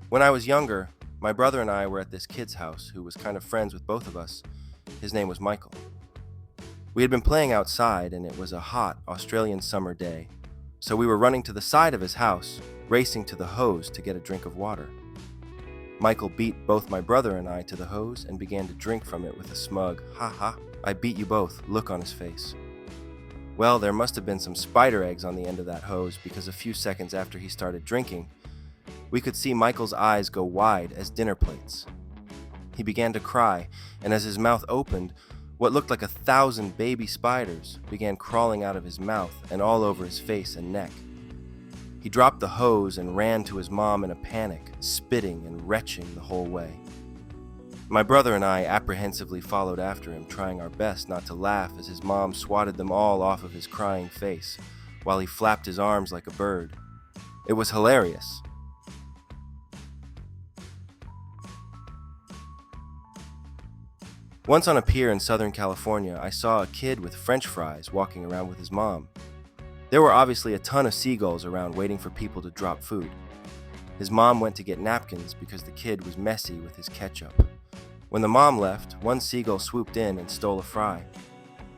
When I was younger, my brother and I were at this kid's house who was kind of friends with both of us. His name was Michael. We had been playing outside, and it was a hot Australian summer day, so we were running to the side of his house, racing to the hose to get a drink of water. Michael beat both my brother and I to the hose and began to drink from it with a smug, "Ha ha, I beat you both," look on his face. Well, there must have been some spider eggs on the end of that hose, because a few seconds after he started drinking, we could see Michael's eyes go wide as dinner plates. He began to cry, and as his mouth opened, what looked like 1,000 baby spiders began crawling out of his mouth and all over his face and neck. He dropped the hose and ran to his mom in a panic, spitting and retching the whole way. My brother and I apprehensively followed after him, trying our best not to laugh as his mom swatted them all off of his crying face, while he flapped his arms like a bird. It was hilarious. Once on a pier in Southern California, I saw a kid with French fries walking around with his mom. There were obviously a ton of seagulls around waiting for people to drop food. His mom went to get napkins because the kid was messy with his ketchup. When the mom left, one seagull swooped in and stole a fry.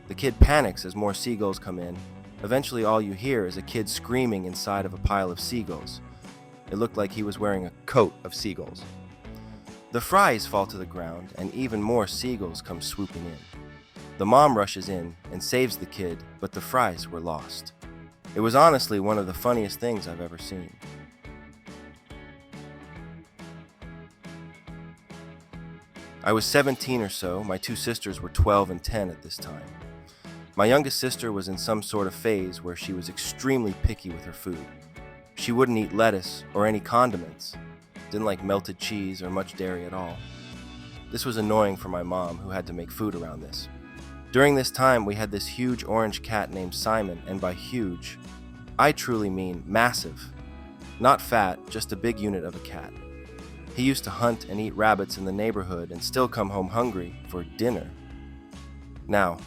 The kid panics as more seagulls come in. Eventually all you hear is a kid screaming inside of a pile of seagulls. It looked like he was wearing a coat of seagulls. The fries fall to the ground, and even more seagulls come swooping in. The mom rushes in and saves the kid, but the fries were lost. It was honestly one of the funniest things I've ever seen. I was 17 or so. My two sisters were 12 and 10 at this time. My youngest sister was in some sort of phase where she was extremely picky with her food. She wouldn't eat lettuce or any condiments. Didn't like melted cheese or much dairy at all. This was annoying for my mom, who had to make food around this. During this time, we had this huge orange cat named Simon, and by huge, I truly mean massive. Not fat, just a big unit of a cat. He used to hunt and eat rabbits in the neighborhood and still come home hungry for dinner. Now,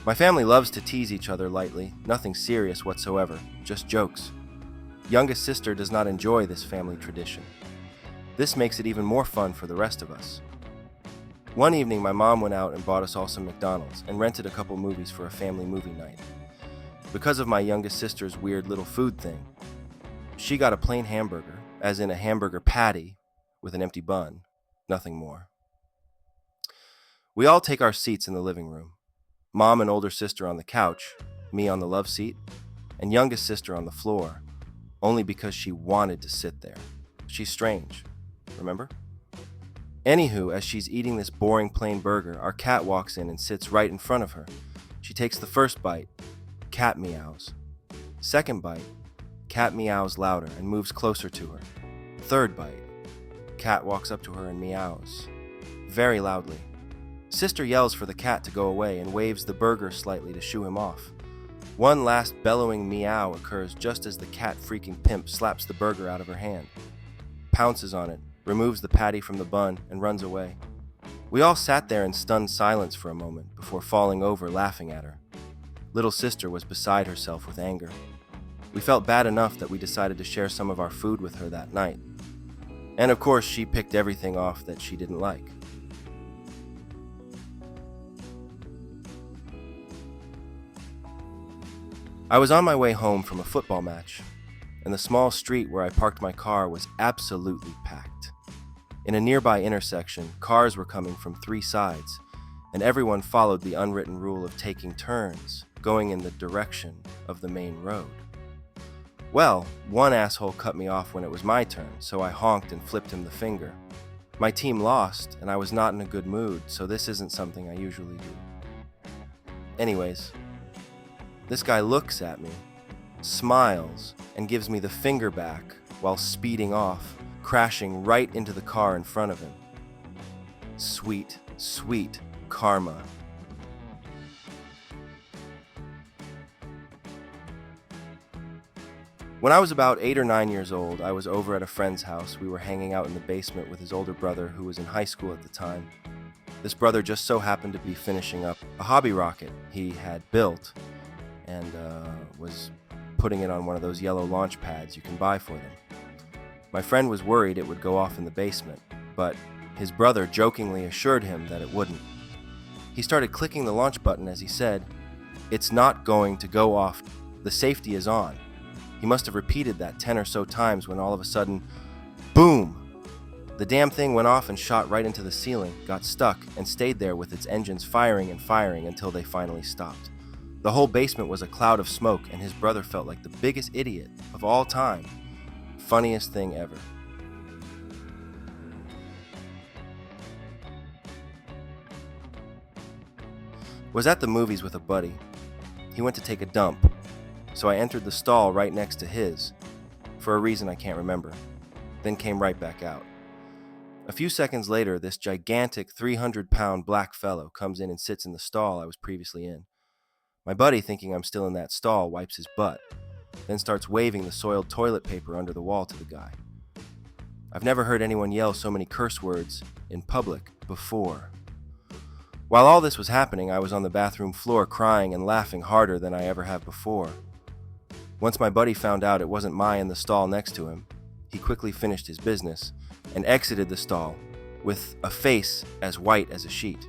my family loves to tease each other lightly, nothing serious whatsoever, just jokes. Youngest sister does not enjoy this family tradition. This makes it even more fun for the rest of us. One evening, my mom went out and bought us all some McDonald's and rented a couple movies for a family movie night. Because of my youngest sister's weird little food thing, she got a plain hamburger, as in a hamburger patty with an empty bun, nothing more. We all take our seats in the living room. Mom and older sister on the couch, me on the love seat, and youngest sister on the floor, only because she wanted to sit there. She's strange, remember? Anywho, as she's eating this boring plain burger, our cat walks in and sits right in front of her. She takes the first bite, cat meows. Second bite, cat meows louder and moves closer to her. Third bite, cat walks up to her and meows, very loudly. Sister yells for the cat to go away and waves the burger slightly to shoo him off. One last bellowing meow occurs just as the cat freaking pimp slaps the burger out of her hand, pounces on it, removes the patty from the bun, and runs away. We all sat there in stunned silence for a moment before falling over laughing at her. Little sister was beside herself with anger. We felt bad enough that we decided to share some of our food with her that night. And of course, she picked everything off that she didn't like. I was on my way home from a football match, and the small street where I parked my car was absolutely packed. In a nearby intersection, cars were coming from 3 sides, and everyone followed the unwritten rule of taking turns, going in the direction of the main road. Well, one asshole cut me off when it was my turn, so I honked and flipped him the finger. My team lost, and I was not in a good mood, so this isn't something I usually do. Anyways, this guy looks at me, smiles, and gives me the finger back while speeding off, crashing right into the car in front of him. Sweet, sweet karma. When I was about 8 or 9 years old, I was over at a friend's house. We were hanging out in the basement with his older brother, who was in high school at the time. This brother just so happened to be finishing up a hobby rocket he had built and was putting it on one of those yellow launch pads you can buy for them. My friend was worried it would go off in the basement, but his brother jokingly assured him that it wouldn't. He started clicking the launch button as he said, "It's not going to go off. The safety is on." He must have repeated that 10 or so times when all of a sudden, boom! The damn thing went off and shot right into the ceiling, got stuck, and stayed there with its engines firing and firing until they finally stopped. The whole basement was a cloud of smoke, and his brother felt like the biggest idiot of all time. Funniest thing ever. Was at the movies with a buddy. He went to take a dump, so I entered the stall right next to his, for a reason I can't remember, then came right back out. A few seconds later, this gigantic 300-pound black fellow comes in and sits in the stall I was previously in. My buddy, thinking I'm still in that stall, wipes his butt, then starts waving the soiled toilet paper under the wall to the guy. I've never heard anyone yell so many curse words in public before. While all this was happening, I was on the bathroom floor crying and laughing harder than I ever have before. Once my buddy found out it wasn't Mai in the stall next to him, he quickly finished his business and exited the stall with a face as white as a sheet.